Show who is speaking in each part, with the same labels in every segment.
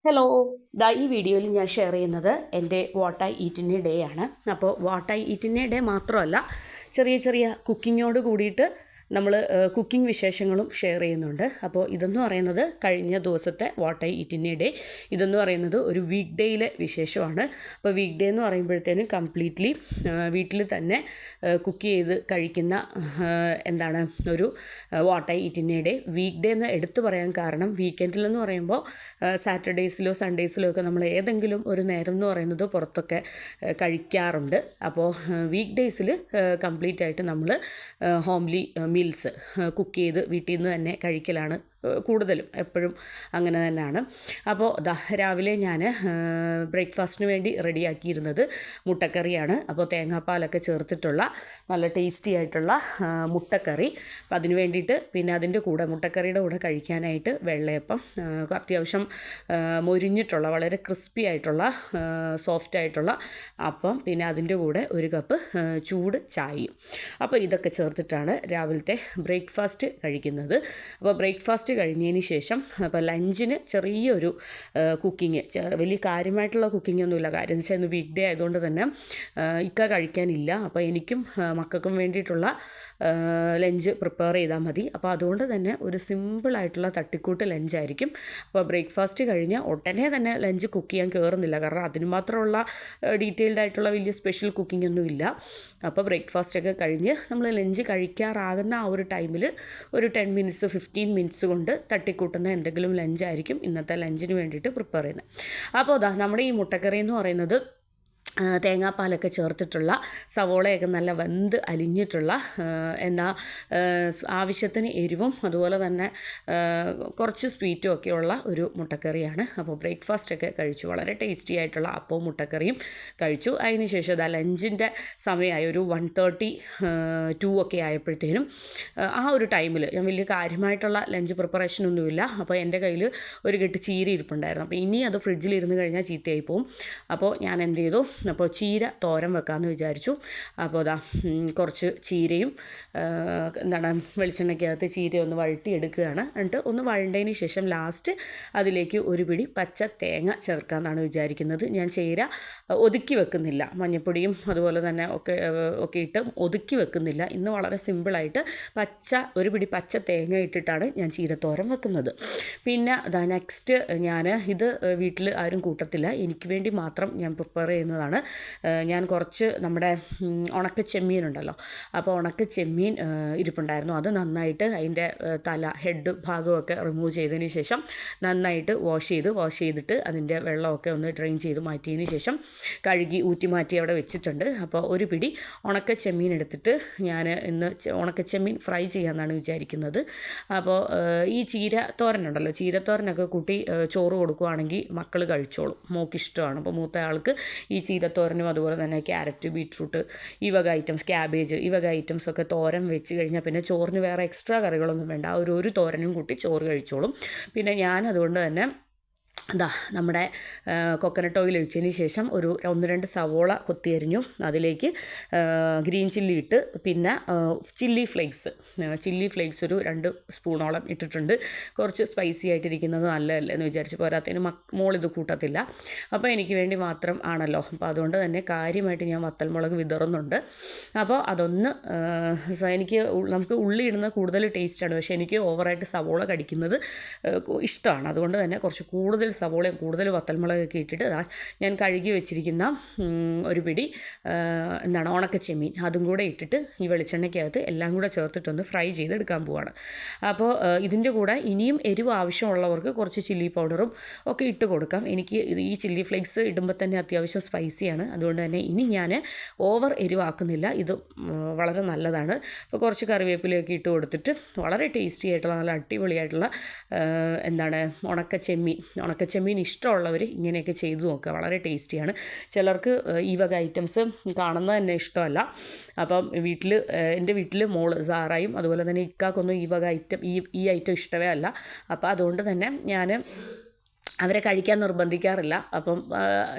Speaker 1: Hello, ഈ വീഡിയോയിൽ ഞാൻ ഷെയർ ചെയ്യുന്നത് എൻ്റെ what I eat in a day ആണ്. അപ്പോൾ what I eat in a day മാത്രമല്ല, ചെറിയ ചെറിയ കുക്കിങ്ങോട് കൂടിയിട്ട് നമ്മൾ കുക്കിംഗ് വിശേഷങ്ങളും ഷെയർ ചെയ്യുന്നുണ്ട്. അപ്പോൾ ഇതെന്ന് പറയുന്നത് കഴിഞ്ഞ ദിവസത്തെ what I eat in a day. ഇതെന്ന് പറയുന്നത് ഒരു വീക്ക് ഡേയിലെ വിശേഷമാണ്. അപ്പോൾ വീക്ക് ഡേ എന്ന് പറയുമ്പോഴത്തേനും കംപ്ലീറ്റ്ലി വീട്ടിൽ തന്നെ കുക്ക് ചെയ്ത് കഴിക്കുന്ന ഒരു what I eat in a day. Weekday എന്ന് എടുത്തു പറയാൻ കാരണം വീക്കെൻഡിലെന്ന് പറയുമ്പോൾ സാറ്റർഡേയ്സിലോ സൺഡേയ്സിലോ ഒക്കെ നമ്മൾ ഏതെങ്കിലും ഒരു നേരം എന്ന് പറയുന്നത് പുറത്തൊക്കെ കഴിക്കാറുണ്ട്. അപ്പോൾ വീക്ക് ഡേയ്സിൽ കംപ്ലീറ്റ് ആയിട്ട് നമ്മൾ ഹോംലി മീൽസ് കുക്ക് ചെയ്ത് വീട്ടിൽ നിന്ന് തന്നെ കഴിക്കലാണ് കൂടുതലും, എപ്പോഴും അങ്ങനെ തന്നെയാണ്. അപ്പോൾ രാവിലെ ഞാൻ ബ്രേക്ക്ഫാസ്റ്റിന് വേണ്ടി റെഡിയാക്കിയിരുന്നത് മുട്ടക്കറിയാണ്. അപ്പോൾ തേങ്ങാപ്പാലൊക്കെ ചേർത്തിട്ടുള്ള നല്ല ടേസ്റ്റി ആയിട്ടുള്ള മുട്ടക്കറി. അപ്പോൾ അതിന് വേണ്ടിയിട്ട് പിന്നെ അതിൻ്റെ കൂടെ മുട്ടക്കറിയുടെ കൂടെ കഴിക്കാനായിട്ട് വെള്ളയപ്പം, അത്യാവശ്യം മൊരിഞ്ഞിട്ടുള്ള വളരെ ക്രിസ്പി ആയിട്ടുള്ള സോഫ്റ്റ് ആയിട്ടുള്ള അപ്പം, പിന്നെ അതിൻ്റെ കൂടെ ഒരു കപ്പ് ചൂട് ചായയും. അപ്പോൾ ഇതൊക്കെ ചേർത്തിട്ടാണ് രാവിലത്തെ ബ്രേക്ക്ഫാസ്റ്റ് കഴിക്കുന്നത്. അപ്പോൾ ബ്രേക്ക്ഫാസ്റ്റ് കഴിഞ്ഞതിന് ശേഷം അപ്പോൾ ലഞ്ചിന് ചെറിയൊരു കുക്കിങ്, വലിയ കാര്യമായിട്ടുള്ള കുക്കിംഗ് ഒന്നുമില്ല. കാര്യം എന്ന് വെച്ചാൽ ഇന്ന് വീക്ക് ഡേ ആയതുകൊണ്ട് തന്നെ കഴിക്കാനില്ല. അപ്പോൾ എനിക്കും മക്കൾക്കും വേണ്ടിയിട്ടുള്ള ലഞ്ച് പ്രിപ്പയർ ചെയ്താൽ മതി. അപ്പോൾ അതുകൊണ്ട് തന്നെ ഒരു സിമ്പിളായിട്ടുള്ള തട്ടിക്കൂട്ട് ലഞ്ചായിരിക്കും. അപ്പോൾ ബ്രേക്ക്ഫാസ്റ്റ് കഴിഞ്ഞ് ഉടനെ തന്നെ ലഞ്ച് കുക്ക് ചെയ്യാൻ കയറുന്നില്ല, കാരണം അതിന് മാത്രമുള്ള ഡീറ്റെയിൽഡ് ആയിട്ടുള്ള വലിയ സ്പെഷ്യൽ കുക്കിംഗ് ഒന്നും ഇല്ല. അപ്പോൾ ബ്രേക്ക്ഫാസ്റ്റൊക്കെ കഴിഞ്ഞ് നമ്മൾ ലഞ്ച് കഴിക്കാറാകുന്ന ആ ഒരു ടൈമിൽ ഒരു 10 മിനിറ്റ്സ് 15 മിനിറ്റ്സ് കൊണ്ട് തട്ടിക്കൂട്ടുന്ന എന്തെങ്കിലും ലഞ്ചായിരിക്കും ഇന്നത്തെ ലഞ്ചിന് വേണ്ടിയിട്ട് പ്രിപ്പയർ ചെയ്യുന്നത്. അപ്പോൾ നമ്മുടെ ഈ മുട്ടക്കറി എന്ന് പറയുന്നത് തേങ്ങാപ്പാലൊക്കെ ചേർത്തിട്ടുള്ള, സവോളയൊക്കെ നല്ല വെന്ത് അലിഞ്ഞിട്ടുള്ള, എന്നാൽ ആവശ്യത്തിന് എരിവും അതുപോലെ തന്നെ കുറച്ച് സ്വീറ്റും ഒക്കെയുള്ള ഒരു മുട്ടക്കറിയാണ്. അപ്പോൾ ബ്രേക്ക്ഫാസ്റ്റൊക്കെ കഴിച്ചു, വളരെ ടേസ്റ്റി ആയിട്ടുള്ള അപ്പവും മുട്ടക്കറിയും കഴിച്ചു. അതിന് ശേഷം ലഞ്ചിൻ്റെ സമയമായി ഒരു 1:30 ഒക്കെ ആയപ്പോഴത്തേനും ആ ഒരു ടൈമിൽ ഞാൻ വലിയ കാര്യമായിട്ടുള്ള ലഞ്ച് പ്രിപ്പറേഷനൊന്നുമില്ല. അപ്പോൾ എൻ്റെ കയ്യിൽ ഒരു കെട്ട് ചീര ഇരിപ്പുണ്ടായിരുന്നു. അപ്പോൾ ഇനി അത് ഫ്രിഡ്ജിലിരുന്ന് കഴിഞ്ഞാൽ ചീത്തയായി പോവും. അപ്പോൾ ഞാൻ എന്ത് ചെയ്തു, അപ്പോൾ ചീര തോരൻ വെക്കാമെന്ന് വിചാരിച്ചു. അപ്പോൾ കുറച്ച് ചീരയും വെളിച്ചെണ്ണയ്ക്കകത്ത് ചീര ഒന്ന് വഴറ്റി എടുക്കുകയാണ്. എന്നിട്ട് ഒന്ന് വഴണ്ടതിന് ശേഷം ലാസ്റ്റ് അതിലേക്ക് ഒരു പിടി പച്ച തേങ്ങ ചേർക്കാമെന്നാണ് വിചാരിക്കുന്നത്. ഞാൻ ചീര ഒതുക്കി വെക്കുന്നില്ല, മഞ്ഞൾപ്പൊടിയും അതുപോലെ തന്നെ ഒക്കെ ഇട്ട് ഒതുക്കി വെക്കുന്നില്ല. ഇന്ന് വളരെ സിമ്പിളായിട്ട് ഒരു പിടി പച്ച തേങ്ങ ഇട്ടിട്ടാണ് ഞാൻ ചീരത്തോരൻ വെക്കുന്നത്. പിന്നെ നെക്സ്റ്റ് ഞാൻ ഇത് വീട്ടിൽ ആരും കൂട്ടത്തില്ല, എനിക്ക് വേണ്ടി മാത്രം ഞാൻ പ്രിപ്പയർ ചെയ്യുന്നതാണ്. ഞാൻ കുറച്ച് നമ്മുടെ ഉണക്ക ചെമ്മീനുണ്ടല്ലോ, അപ്പോൾ ഉണക്ക ചെമ്മീൻ ഇരിപ്പുണ്ടായിരുന്നു. അത് നന്നായിട്ട് അതിൻ്റെ ഹെഡ് ഭാഗമൊക്കെ റിമൂവ് ചെയ്തതിന് ശേഷം നന്നായിട്ട് വാഷ് ചെയ്തിട്ട് അതിൻ്റെ വെള്ളമൊക്കെ ഒന്ന് ഡ്രെയിൻ ചെയ്ത് മാറ്റിയതിന് ശേഷം കഴുകി ഊറ്റി മാറ്റി അവിടെ വെച്ചിട്ടുണ്ട്. അപ്പോൾ ഒരു പിടി ഉണക്ക ചെമ്മീൻ എടുത്തിട്ട് ഞാൻ ഇന്ന് ഉണക്ക ചെമ്മീൻ ഫ്രൈ ചെയ്യാമെന്നാണ് വിചാരിക്കുന്നത്. അപ്പോൾ ഈ ചീരത്തോരനുണ്ടല്ലോ, ചീരത്തോരനൊക്കെ കൂട്ടി ചോറ് കൊടുക്കുകയാണെങ്കിൽ മക്കൾ കഴിച്ചോളും, മോക്കിഷ്ടമാണ്. അപ്പോൾ മൂത്ത ആൾക്ക് ഈ ചീരത്തോരനും അതുപോലെ തന്നെ ക്യാരറ്റ്, ബീറ്റ്റൂട്ട്, ഈ വക ഐറ്റംസ്, ക്യാബേജ്, ഈ വക ഐറ്റംസൊക്കെ തോരൻ വെച്ച് കഴിഞ്ഞാൽ പിന്നെ ചോറിന് വേറെ എക്സ്ട്രാ കറികളൊന്നും വേണ്ട, ഒരു തോരനും കൂട്ടി ചോറ് കഴിച്ചോളും. പിന്നെ ഞാൻ അതുകൊണ്ട് തന്നെ നമ്മുടെ കൊക്കനട്ട് ഓയിൽ ഒഴിച്ചതിന് ശേഷം ഒരു 1-2 സവോള കൊത്തിയരിഞ്ഞു, അതിലേക്ക് ഗ്രീൻ ചില്ലി ഇട്ട്, പിന്നെ ചില്ലി ഫ്ലേക്സ് ഒരു 2 സ്പൂണോളം ഇട്ടിട്ടുണ്ട്. കുറച്ച് സ്പൈസി ആയിട്ടിരിക്കുന്നത് നല്ലതല്ലേ എന്ന് വിചാരിച്ച്, പോരാത്തതിന് മോളിത് കൂട്ടത്തില്ല. അപ്പോൾ എനിക്ക് വേണ്ടി മാത്രം ആണല്ലോ, അപ്പോൾ അതുകൊണ്ട് തന്നെ കാര്യമായിട്ട് ഞാൻ വത്തൽമുളക് വിതറുന്നുണ്ട്. അപ്പോൾ അതൊന്ന് നമുക്ക് ഉള്ളി ഇടുന്നത് കൂടുതൽ ടേസ്റ്റാണ്, പക്ഷേ എനിക്ക് ഓവറായിട്ട് സവോള കടിക്കുന്നത് ഇഷ്ടമാണ്. അതുകൊണ്ട് തന്നെ കുറച്ച് കൂടുതൽ സവോളയും കൂടുതൽ വത്തൽമുളകൊക്കെ ഇട്ടിട്ട് ഞാൻ കഴുകി വെച്ചിരിക്കുന്ന ഒരു പിടി ഉണക്ക ചെമ്മീൻ അതും കൂടെ ഇട്ടിട്ട് ഈ വെളിച്ചെണ്ണയ്ക്കകത്ത് എല്ലാം കൂടെ ചേർത്തിട്ടൊന്ന് ഫ്രൈ ചെയ്തെടുക്കാൻ പോവാണ്. അപ്പോൾ ഇതിൻ്റെ കൂടെ ഇനിയും എരിവ് ആവശ്യമുള്ളവർക്ക് കുറച്ച് ചില്ലി പൗഡറും ഒക്കെ ഇട്ട് കൊടുക്കാം. എനിക്ക് ഈ ചില്ലി ഫ്ലേക്സ് ഇടുമ്പോൾ തന്നെ അത്യാവശ്യം സ്പൈസിയാണ്, അതുകൊണ്ട് തന്നെ ഇനി ഞാൻ ഓവർ എരിവാക്കുന്നില്ല. ഇത് വളരെ നല്ലതാണ്. അപ്പോൾ കുറച്ച് കറിവേപ്പിലയൊക്കെ ഇട്ട് കൊടുത്തിട്ട് വളരെ ടേസ്റ്റി ആയിട്ടുള്ള നല്ല അടിപൊളിയായിട്ടുള്ള ഉണക്കച്ചെമ്മീൻ ഇഷ്ടമുള്ളവർ ഇങ്ങനെയൊക്കെ ചെയ്തു നോക്കുക, വളരെ ടേസ്റ്റിയാണ്. ചിലർക്ക് ഈ വക ഐറ്റംസ് കാണുന്നത് തന്നെ ഇഷ്ടമല്ല. അപ്പം എൻ്റെ വീട്ടിൽ മോള് സാറായും അതുപോലെ തന്നെ ഇക്കാക്കൊന്നും ഈ വക ഐറ്റം ഈ ഐറ്റം ഇഷ്ടമേ അല്ല. അപ്പോൾ അതുകൊണ്ട് തന്നെ ഞാൻ അവരെ കഴിക്കാൻ നിർബന്ധിക്കാറില്ല. അപ്പം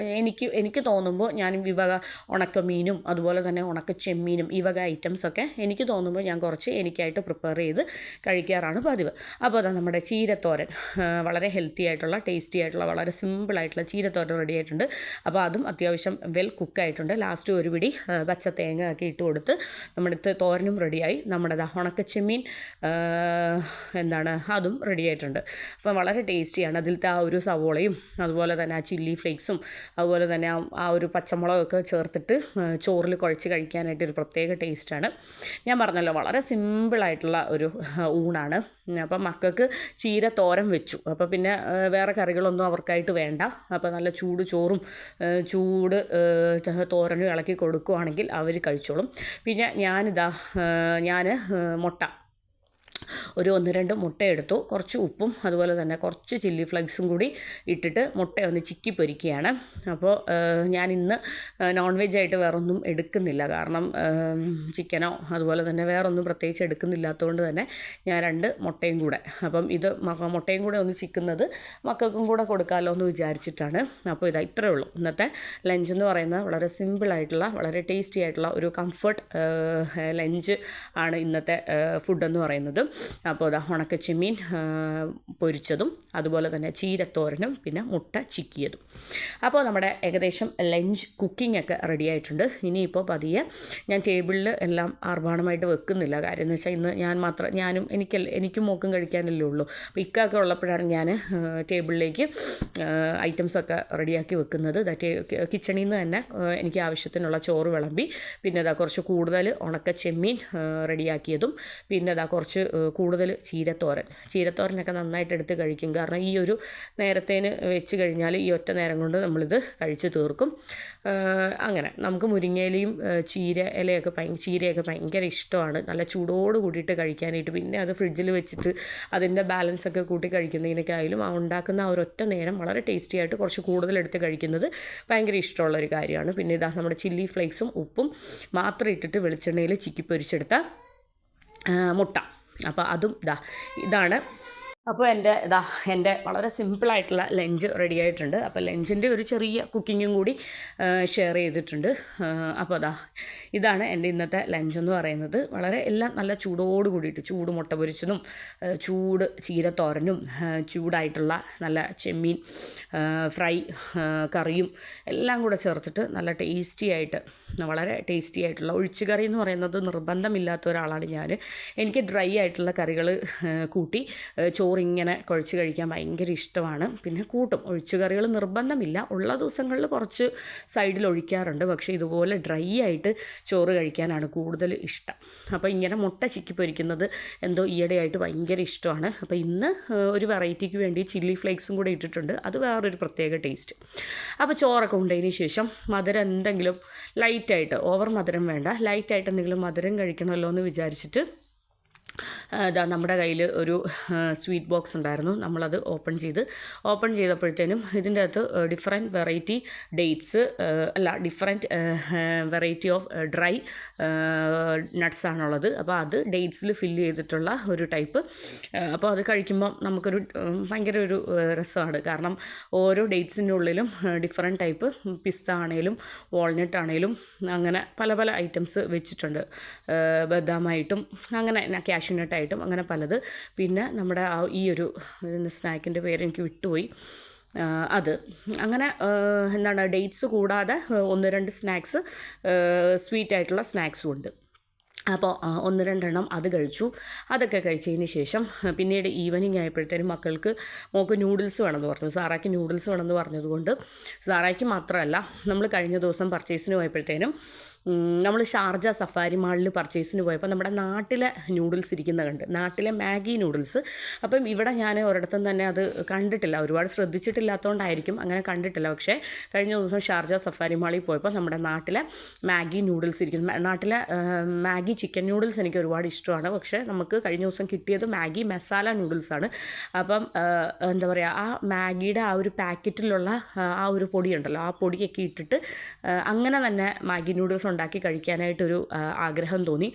Speaker 1: എനിക്ക് തോന്നുമ്പോൾ ഞാൻ ഈ വക ഉണക്കമീനും അതുപോലെ തന്നെ ഉണക്ക ചെമ്മീനും ഈ വക ഐറ്റംസൊക്കെ എനിക്ക് തോന്നുമ്പോൾ ഞാൻ കുറച്ച് എനിക്കായിട്ട് പ്രിപ്പയർ ചെയ്ത് കഴിക്കാറാണ് പതിവ്. അപ്പോൾ അതാ നമ്മുടെ ചീരത്തോരൻ, വളരെ ഹെൽത്തി ആയിട്ടുള്ള ടേസ്റ്റി ആയിട്ടുള്ള വളരെ സിമ്പിളായിട്ടുള്ള ചീരത്തോരൻ റെഡി ആയിട്ടുണ്ട്. അപ്പോൾ അതും അത്യാവശ്യം വെൽ കുക്കായിട്ടുണ്ട്. ലാസ്റ്റ് ഒരു പിടി പച്ച തേങ്ങ ഒക്കെ ഇട്ട് കൊടുത്ത് നമ്മുടെ തോരനും റെഡിയായി. നമ്മുടെ ഉണക്ക ചെമ്മീൻ അതും റെഡി ആയിട്ടുണ്ട്. അപ്പോൾ വളരെ ടേസ്റ്റിയാണ്. അതിലത്തെ ആ ഒരു സവോളയും അതുപോലെ തന്നെ ആ ചില്ലി ഫ്ലേക്സും അതുപോലെ തന്നെ ആ ഒരു പച്ചമുളകൊക്കെ ചേർത്തിട്ട് ചോറിൽ കുഴച്ച് കഴിക്കാനായിട്ട് ഒരു പ്രത്യേക ടേസ്റ്റാണ്. ഞാൻ പറഞ്ഞല്ലോ വളരെ സിമ്പിളായിട്ടുള്ള ഒരു ഊണാണ്. അപ്പം മക്കൾക്ക് ചീര തോരൻ വെച്ചു. അപ്പോൾ പിന്നെ വേറെ കറികളൊന്നും അവർക്കായിട്ട് വേണ്ട. അപ്പോൾ നല്ല ചൂട് ചോറും ചൂട് തോരനും ഇളക്കി കൊടുക്കുകയാണെങ്കിൽ അവർ കഴിച്ചോളും. പിന്നെ ഞാൻ മുട്ട ഒരു 1-2 മുട്ട എടുത്തു. കുറച്ച് ഉപ്പും അതുപോലെ തന്നെ കുറച്ച് ചില്ലി ഫ്ലേക്സും കൂടി ഇട്ടിട്ട് മുട്ടയൊന്ന് ചിക്കി പൊരിക്കുകയാണ്. അപ്പോൾ ഞാൻ ഇന്ന് നോൺ വെജ് ആയിട്ട് വേറൊന്നും എടുക്കുന്നില്ല. കാരണം ചിക്കനോ അതുപോലെ തന്നെ വേറൊന്നും പ്രത്യേകിച്ച് എടുക്കുന്നില്ലാത്തതുകൊണ്ട് തന്നെ ഞാൻ 2 മുട്ടയും കൂടെ, അപ്പം ഇത് മുട്ടയും കൂടെ ഒന്ന് ചിക്കുന്നത് മക്കൾക്കും കൂടെ കൊടുക്കാമല്ലോ എന്ന് വിചാരിച്ചിട്ടാണ്. അപ്പോൾ ഇത്രയേ ഉള്ളൂ ഇന്നത്തെ ലഞ്ച് എന്ന് പറയുന്നത്. വളരെ സിമ്പിളായിട്ടുള്ള വളരെ ടേസ്റ്റി ആയിട്ടുള്ള ഒരു കംഫർട്ട് ലഞ്ച് ആണ് ഇന്നത്തെ ഫുഡെന്ന് പറയുന്നത്. അപ്പോൾ ഉണക്ക ചെമ്മീൻ പൊരിച്ചതും അതുപോലെ തന്നെ ചീരത്തോരനും പിന്നെ മുട്ട ചിക്കിയതും. അപ്പോൾ നമ്മുടെ ഏകദേശം ലഞ്ച് കുക്കിംഗ് ഒക്കെ റെഡി ആയിട്ടുണ്ട്. ഇനിയിപ്പോൾ പതിയെ ഞാൻ ടേബിളിൽ എല്ലാം ആർഭാടമായിട്ട് വെക്കുന്നില്ല. കാര്യം എന്ന് വെച്ചാൽ ഇന്ന് ഞാനും എനിക്കും മോക്കും കഴിക്കാനല്ലേ ഉള്ളൂ. അപ്പോൾ ഇക്കൊക്കെ ഉള്ളപ്പോഴാണ് ഞാൻ ടേബിളിലേക്ക് ഐറ്റംസൊക്കെ റെഡിയാക്കി വെക്കുന്നത്. കിച്ചണിൽ നിന്ന് തന്നെ എനിക്ക് ആവശ്യത്തിനുള്ള ചോറ് വിളമ്പി, പിന്നെ കുറച്ച് കൂടുതൽ ഉണക്ക ചെമ്മീൻ റെഡിയാക്കിയതും, പിന്നെ കുറച്ച് കൂടുതൽ ചീരത്തോരനൊക്കെ നന്നായിട്ട് എടുത്ത് കഴിക്കും. കാരണം ഈ ഒരു നേരത്തേന് വെച്ച് കഴിഞ്ഞാൽ ഈ ഒറ്റ നേരം കൊണ്ട് നമ്മളിത് കഴിച്ച് തീർക്കും. അങ്ങനെ നമുക്ക് മുരിങ്ങയിലയും ചീരയൊക്കെ ഭയങ്കര ഇഷ്ടമാണ്. നല്ല ചൂടോട് കൂടിയിട്ട് കഴിക്കാനായിട്ട്. പിന്നെ അത് ഫ്രിഡ്ജിൽ വെച്ചിട്ട് അതിൻ്റെ ബാലൻസൊക്കെ കൂട്ടി കഴിക്കുന്നതിനൊക്കെയായാലും ഉണ്ടാക്കുന്ന ആ ഒരൊറ്റ നേരം വളരെ ടേസ്റ്റി ആയിട്ട് കുറച്ച് കൂടുതലെടുത്ത് കഴിക്കുന്നത് ഭയങ്കര ഇഷ്ടമുള്ളൊരു കാര്യമാണ്. പിന്നെ നമ്മുടെ ചില്ലി ഫ്ലേക്സും ഉപ്പും മാത്രം ഇട്ടിട്ട് വെളിച്ചെണ്ണയിൽ ചിക്കി പൊരിച്ചെടുത്ത മുട്ട. അപ്പോൾ അതും ഇതാണ്. അപ്പോൾ എൻ്റെ വളരെ സിമ്പിളായിട്ടുള്ള ലഞ്ച് റെഡി ആയിട്ടുണ്ട്. അപ്പോൾ ലഞ്ചിൻ്റെ ഒരു ചെറിയ കുക്കിങ്ങും കൂടി ഷെയർ ചെയ്തിട്ടുണ്ട്. അപ്പോൾ ഇതാണ് എൻ്റെ ഇന്നത്തെ ലഞ്ചെന്ന് പറയുന്നത്. വളരെ എല്ലാം നല്ല ചൂടോട് കൂടിയിട്ട്, ചൂട് മുട്ട പൊരിച്ചതും ചൂട് ചീരത്തോരനും ചൂടായിട്ടുള്ള നല്ല ചെമ്മീൻ ഫ്രൈ കറിയും എല്ലാം കൂടെ ചേർത്തിട്ട് നല്ല വളരെ ടേസ്റ്റി ആയിട്ടുള്ള ഒഴിച്ചു കറി എന്ന് പറയുന്നത് നിർബന്ധമില്ലാത്ത ഒരാളാണ് ഞാൻ. എനിക്ക് ഡ്രൈ ആയിട്ടുള്ള കറികൾ കൂട്ടി ചോറിങ്ങനെ കുഴച്ച് കഴിക്കാൻ ഭയങ്കര ഇഷ്ടമാണ്. പിന്നെ ഒഴിച്ചു കറികൾ നിർബന്ധമില്ല, ഉള്ള ദിവസങ്ങളിൽ കുറച്ച് സൈഡിൽ ഒഴിക്കാറുണ്ട്. പക്ഷേ ഇതുപോലെ ഡ്രൈ ആയിട്ട് ചോറ് കഴിക്കാനാണ് കൂടുതൽ ഇഷ്ടം. അപ്പോൾ ഇങ്ങനെ മുട്ട ചിക്കി പൊരിക്കുന്നത് എന്തോ ഈയിടെയായിട്ട് ഭയങ്കര ഇഷ്ടമാണ്. അപ്പോൾ ഇന്ന് ഒരു വെറൈറ്റിക്ക് വേണ്ടി ചില്ലി ഫ്ലേക്സും കൂടെ ഇട്ടിട്ടുണ്ട്. അത് വേറൊരു പ്രത്യേക ടേസ്റ്റ്. അപ്പോൾ ചോറൊക്കെ ഉണ്ടതിന് ശേഷം മധുരം എന്തെങ്കിലും ലൈറ്റായിട്ട്, ഓവർ മധുരം വേണ്ട, ലൈറ്റായിട്ട് എന്തെങ്കിലും മധുരം കഴിക്കണമല്ലോ എന്ന് വിചാരിച്ചിട്ട് നമ്മുടെ കയ്യിൽ ഒരു സ്വീറ്റ് ബോക്സ് ഉണ്ടായിരുന്നു. നമ്മളത് ഓപ്പൺ ചെയ്തപ്പോഴത്തേനും ഇതിൻ്റെ അകത്ത് different variety dates variety of dry നട്ട്സാണുള്ളത്. അപ്പോൾ അത് ഡേറ്റ്സിൽ ഫില്ല് ചെയ്തിട്ടുള്ള ഒരു ടൈപ്പ്. അപ്പോൾ അത് കഴിക്കുമ്പോൾ നമുക്കൊരു ഭയങ്കര ഒരു രസമാണ്. കാരണം ഓരോ ഡേറ്റ്സിൻ്റെ ഉള്ളിലും ഡിഫറെൻറ്റ് ടൈപ്പ് പിസ്ത ആണേലും വാൾനട്ട് ആണേലും അങ്ങനെ പല പല ഐറ്റംസ് വെച്ചിട്ടുണ്ട്. ബദാമായിട്ടും അങ്ങനെ കാഷ്യൂനട്ടായിട്ടും അങ്ങനെ പലത്. പിന്നെ നമ്മുടെ ഈ ഒരു സ്നാക്കിൻ്റെ പേര് എനിക്ക് വിട്ടുപോയി. അത് അങ്ങനെ ഡേറ്റ്സ് കൂടാതെ 1-2 സ്നാക്സ് സ്വീറ്റായിട്ടുള്ള സ്നാക്സും ഉണ്ട്. അപ്പോൾ 1-2 അത് കഴിച്ചു. അതൊക്കെ കഴിച്ചതിന് ശേഷം പിന്നീട് ഈവനിങ് ആയപ്പോഴത്തേനും മോൾക്ക് നൂഡിൽസ് വേണമെന്ന് പറഞ്ഞു. സാറായ്ക്ക് നൂഡിൽസ് വേണമെന്ന് പറഞ്ഞതുകൊണ്ട്, സാറായ്ക്ക് മാത്രമല്ല, നമ്മൾ കഴിഞ്ഞ ദിവസം പർച്ചേസിന് പോയപ്പോഴത്തേനും നമ്മൾ ഷാർജ സഫാരി മാളിൽ പർച്ചേസിന് പോയപ്പോൾ നമ്മുടെ നാട്ടിലെ നൂഡിൽസ് ഇരിക്കുന്ന കണ്ട്, നാട്ടിലെ മാഗി നൂഡിൽസ്. അപ്പം ഇവിടെ ഞാൻ ഒരിടത്തും തന്നെ അത് കണ്ടിട്ടില്ല, ഒരുപാട് ശ്രദ്ധിച്ചിട്ടില്ലാത്തതുകൊണ്ടായിരിക്കും അങ്ങനെ കണ്ടിട്ടില്ല. പക്ഷേ കഴിഞ്ഞ ദിവസം ഷാർജ സഫാരി മാളിൽ പോയപ്പോൾ നമ്മുടെ നാട്ടിലെ മാഗി നൂഡിൽസ് ഇരിക്കുന്നു, നാട്ടിലെ മാഗി ചിക്കൻ നൂഡിൽസ് എനിക്ക് ഒരുപാട് ഇഷ്ടമാണ്. പക്ഷേ നമുക്ക് കഴിഞ്ഞ ദിവസം കിട്ടിയത് മാഗി മസാല നൂഡിൽസാണ്. അപ്പം എന്താ പറയുക, ആ മാഗിയുടെ ആ ഒരു പാക്കറ്റിലുള്ള ആ ഒരു പൊടിയുണ്ടല്ലോ, ആ പൊടിയൊക്കെ ഇട്ടിട്ട് അങ്ങനെ തന്നെ മാഗി നൂഡിൽസ് ഉണ്ടാക്കി കഴിക്കാനായിട്ടൊരു ആഗ്രഹം തോന്നി.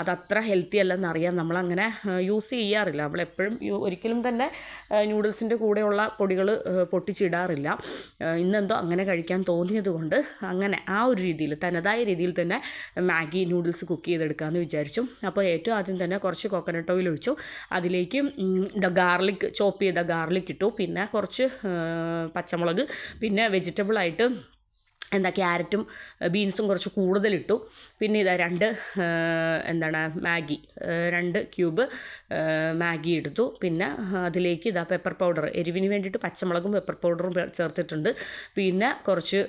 Speaker 1: അതത്ര ഹെൽത്തി അല്ലെന്നറിയാം, നമ്മളങ്ങനെ യൂസ് ചെയ്യാറില്ല. നമ്മളെപ്പോഴും ഒരിക്കലും തന്നെ നൂഡിൽസിൻ്റെ കൂടെയുള്ള പൊടികൾ പൊട്ടിച്ചിടാറില്ല. ഇന്നെന്തോ അങ്ങനെ കഴിക്കാൻ തോന്നിയത് കൊണ്ട് അങ്ങനെ ആ ഒരു രീതിയിൽ തനതായ രീതിയിൽ തന്നെ മാഗി നൂഡിൽസ് കുക്ക് ചെയ്തെടുക്കാമെന്ന് വിചാരിച്ചു. അപ്പോൾ ഏറ്റവും ആദ്യം തന്നെ കുറച്ച് കോക്കനട്ട് ഓയിൽ ഒഴിച്ചു. അതിലേക്ക് ചോപ്പ് ചെയ്ത ഗാർലിക് ഇട്ടു. പിന്നെ കുറച്ച് പച്ചമുളക്, പിന്നെ വെജിറ്റബിളായിട്ട് ക്യാരറ്റും ബീൻസും കുറച്ച് കൂടുതലിട്ടു. പിന്നെ ഇതാ 2 ക്യൂബ് മാഗി എടുത്തു. പിന്നെ അതിലേക്ക് പെപ്പർ പൗഡർ, എരിവിന് വേണ്ടിയിട്ട് പച്ചമുളകും പെപ്പർ പൗഡറും ചേർത്തിട്ടുണ്ട്. പിന്നെ കുറച്ച്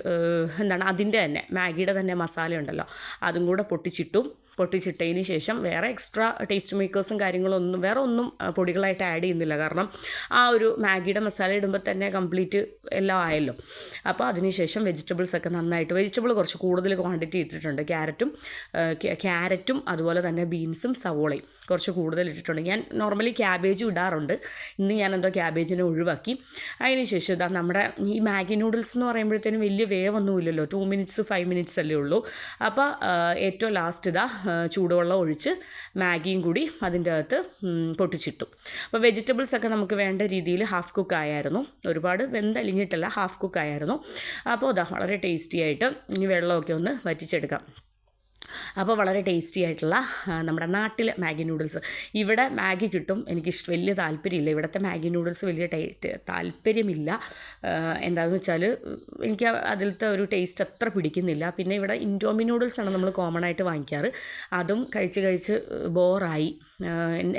Speaker 1: അതിൻ്റെ തന്നെ മാഗിയുടെ തന്നെ മസാല ഉണ്ടല്ലോ, അതും കൂടെ പൊട്ടിച്ചിട്ടതിന് ശേഷം വേറെ എക്സ്ട്രാ ടേസ്റ്റ് മേക്കേഴ്സും കാര്യങ്ങളൊന്നും വേറെ ഒന്നും പൊടികളായിട്ട് ആഡ് ചെയ്യുന്നില്ല. കാരണം ആ ഒരു മാഗിയുടെ മസാല ഇടുമ്പോൾ തന്നെ കംപ്ലീറ്റ് എല്ലാം ആയല്ലോ. അപ്പോൾ അതിനുശേഷം വെജിറ്റബിൾസൊക്കെ നന്നായിട്ട്, വെജിറ്റബിൾ കുറച്ച് കൂടുതൽ ക്വാണ്ടിറ്റി ഇട്ടിട്ടുണ്ട്. ക്യാരറ്റും അതുപോലെ തന്നെ ബീൻസും സവോളയും കുറച്ച് കൂടുതൽ ഇട്ടിട്ടുണ്ട്. ഞാൻ നോർമലി ക്യാബേജും ഇടാറുണ്ട്, ഇന്ന് ഞാനെന്തോ ക്യാബേജിനെ ഒഴിവാക്കി. അതിനുശേഷം നമ്മുടെ ഈ മാഗി നൂഡിൽസ് എന്ന് പറയുമ്പോഴത്തേനും വലിയ വേവൊന്നുമില്ലല്ലോ, 2 മിനിറ്റ്സ് 5 മിനിറ്റ്സ് അല്ലേ ഉള്ളൂ. അപ്പോൾ ഏറ്റവും ലാസ്റ്റ് ചൂടുവെള്ളം ഒഴിച്ച് മാഗിയും കൂടി അതിൻ്റെ അകത്ത് പൊട്ടിച്ചിട്ടു. അപ്പോൾ വെജിറ്റബിൾസൊക്കെ നമുക്ക് വേണ്ട രീതിയിൽ ഹാഫ് കുക്ക് ആയിരുന്നു, ഒരുപാട് വെന്തലിഞ്ഞിട്ടല്ല, ഹാഫ് കുക്ക് ആയിരുന്നു. അപ്പോൾ വളരെ ടേസ്റ്റി ആയിട്ട് ഈ വെള്ളമൊക്കെ ഒന്ന് വറ്റിച്ചെടുക്കാം. അപ്പോൾ വളരെ ടേസ്റ്റി ആയിട്ടുള്ള നമ്മുടെ നാട്ടിലെ മാഗി നൂഡിൽസ്. ഇവിടെ മാഗി കിട്ടും, എനിക്ക് വലിയ താല്പര്യമില്ല, ഇവിടുത്തെ മാഗി നൂഡിൽസ് വലിയ താല്പര്യമില്ല. എന്താണെന്ന് വെച്ചാൽ എനിക്ക് അതിലത്തെ ഒരു ടേസ്റ്റ് അത്ര പിടിക്കുന്നില്ല. പിന്നെ ഇവിടെ ഇൻഡോമി നൂഡിൽസാണ് നമ്മൾ കോമൺ ആയിട്ട് വാങ്ങിക്കാറ്, അതും കഴിച്ച് ബോറായി.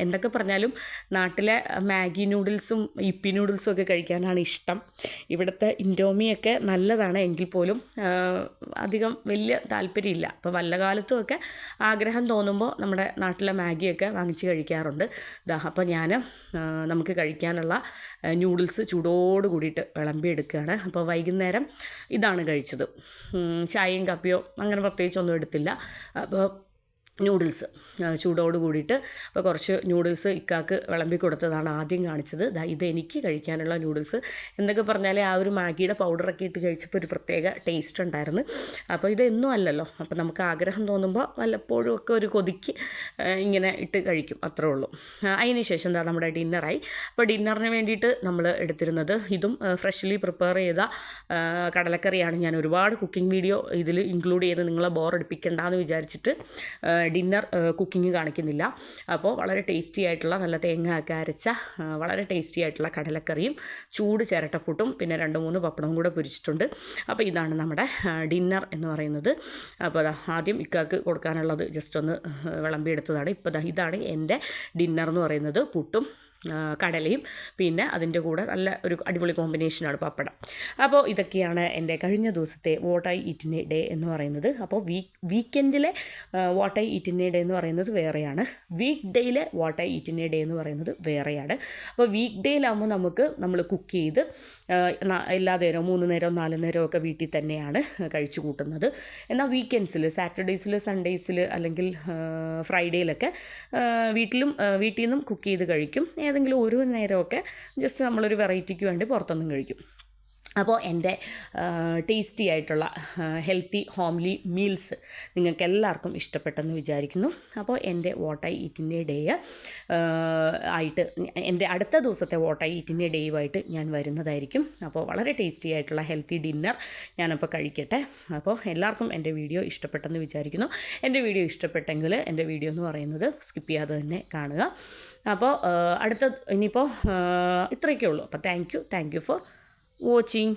Speaker 1: എന്തൊക്കെ പറഞ്ഞാലും നാട്ടിലെ മാഗി നൂഡിൽസും ഇപ്പി നൂഡിൽസും ഒക്കെ കഴിക്കാനാണ് ഇഷ്ടം. ഇവിടുത്തെ ഇൻഡോമിയൊക്കെ നല്ലതാണ്, എങ്കിൽ പോലും അധികം വലിയ താല്പര്യമില്ല. അപ്പോൾ വല്ല കാലത്തുമൊക്കെ ആഗ്രഹം തോന്നുമ്പോൾ നമ്മുടെ നാട്ടിലെ മാഗിയൊക്കെ വാങ്ങിച്ച് കഴിക്കാറുണ്ട്. അപ്പോൾ നമുക്ക് കഴിക്കാനുള്ള നൂഡിൽസ് ചൂടോട് കൂടിയിട്ട് വിളമ്പിയെടുക്കുകയാണ്. അപ്പോൾ വൈകുന്നേരം ഇതാണ് കഴിച്ചത്, ചായയും കാപ്പിയോ അങ്ങനെ പ്രത്യേകിച്ചൊന്നും എടുത്തില്ല. അപ്പോൾ നൂഡിൽസ് ചൂടോട് കൂടിയിട്ട്, അപ്പോൾ കുറച്ച് നൂഡിൽസ് ഇക്കാക്ക് വിളമ്പി കൊടുത്തതാണ് ആദ്യം കാണിച്ചത്. ഇത് എനിക്ക് കഴിക്കാനുള്ള നൂഡിൽസ്. എന്തൊക്കെ പറഞ്ഞാൽ ആ ഒരു മാഗിയുടെ പൗഡറൊക്കെ ഇട്ട് കഴിച്ചപ്പോൾ ഒരു പ്രത്യേക ടേസ്റ്റ് ഉണ്ടായിരുന്നു. അപ്പോൾ ഇതൊന്നും അല്ലല്ലോ, അപ്പോൾ നമുക്ക് ആഗ്രഹം തോന്നുമ്പോൾ വല്ലപ്പോഴും ഒക്കെ ഒരു കൊതിക്ക് ഇങ്ങനെ ഇട്ട് കഴിക്കും, അത്രേ ഉള്ളൂ. അതിന് ശേഷം നമ്മുടെ ഡിന്നറായി. അപ്പോൾ ഡിന്നറിന് വേണ്ടിയിട്ട് നമ്മൾ എടുത്തിരുന്നത് ഇതും ഫ്രഷ്ലി പ്രിപ്പയർ ചെയ്ത കടലക്കറിയാണ്. ഞാൻ ഒരുപാട് കുക്കിംഗ് വീഡിയോ ഇതിൽ ഇൻക്ലൂഡ് ചെയ്ത് നിങ്ങളെ ബോറടിപ്പിക്കേണ്ടെന്ന് വിചാരിച്ചിട്ട് ഡിന്നർ കുക്കിംഗ് കാണിക്കുന്നില്ല. അപ്പോൾ വളരെ ടേസ്റ്റി ആയിട്ടുള്ള, നല്ല തേങ്ങ ഒക്കെ അരച്ച വളരെ ടേസ്റ്റി ആയിട്ടുള്ള കടലക്കറിയും ചൂട് ചിരട്ടപ്പുട്ടും പിന്നെ 2-3 പപ്പടവും കൂടെ പൊരിച്ചിട്ടുണ്ട്. അപ്പോൾ ഇതാണ് നമ്മുടെ ഡിന്നർ എന്ന് പറയുന്നത്. അപ്പോൾ ആദ്യം ഇക്കാക്ക് കൊടുക്കാനുള്ളത് ജസ്റ്റ് ഒന്ന് വിളമ്പിയെടുത്തതാണ്. ഇപ്പോൾ ഇതാണ് എൻ്റെ ഡിന്നർ എന്ന് പറയുന്നത്, പുട്ടും കടലയും പിന്നെ അതിൻ്റെ കൂടെ നല്ല ഒരു അടിപൊളി കോമ്പിനേഷനാണ് പപ്പടം. അപ്പോൾ ഇതൊക്കെയാണ് എൻ്റെ കഴിഞ്ഞ ദിവസത്തെ what I eat in a day എന്ന് പറയുന്നത്. അപ്പോൾ വീക്കെൻഡിലെ what I eat in a day എന്ന് പറയുന്നത് വേറെയാണ്, വീക്ക് ഡേയിലെ what I eat in a day എന്ന് പറയുന്നത് വേറെയാണ്. അപ്പോൾ വീക്ക് ഡേയിലാകുമ്പോൾ നമ്മൾ കുക്ക് ചെയ്ത് എല്ലാ നേരവും 3 നേരവും 4 നേരവും ഒക്കെ വീട്ടിൽ തന്നെയാണ് കഴിച്ചു കൂട്ടുന്നത്. എന്നാൽ വീക്കെൻഡ്സിൽ, സാറ്റർഡേയ്സിൽ, സൺഡേയ്സിൽ അല്ലെങ്കിൽ ഫ്രൈഡേയിലൊക്കെ വീട്ടിൽ നിന്നും കുക്ക് ചെയ്ത് കഴിക്കും. ഏതെങ്കിലും ഒരു നേരമൊക്കെ ജസ്റ്റ് നമ്മളൊരു വെറൈറ്റിക്ക് വേണ്ടി പുറത്തുനിന്നും കഴിക്കും. അപ്പോൾ എൻ്റെ ടേസ്റ്റി ആയിട്ടുള്ള ഹെൽത്തി ഹോംലി മീൽസ് നിങ്ങൾക്ക് എല്ലാവർക്കും ഇഷ്ടപ്പെട്ടെന്ന് വിചാരിക്കുന്നു. അപ്പോൾ എൻ്റെ what I eat in a day ആയിട്ട്, എൻ്റെ അടുത്ത ദിവസത്തെ what I eat in a ഡേയുമായിട്ട് ഞാൻ വരുന്നതായിരിക്കും. അപ്പോൾ വളരെ ടേസ്റ്റി ആയിട്ടുള്ള ഹെൽത്തി ഡിന്നർ ഞാനപ്പോൾ കഴിക്കട്ടെ. അപ്പോൾ എല്ലാവർക്കും എൻ്റെ വീഡിയോ ഇഷ്ടപ്പെട്ടെന്ന് വിചാരിക്കുന്നു. എൻ്റെ വീഡിയോ ഇഷ്ടപ്പെട്ടെങ്കിൽ എൻ്റെ വീഡിയോ എന്ന് പറയുന്നത് സ്കിപ്പ് ചെയ്യാതെ തന്നെ കാണുക. അപ്പോൾ ഇനിയിപ്പോൾ ഇത്രയൊക്കെ ഉള്ളൂ. അപ്പോൾ താങ്ക് യു ഫോർ watching.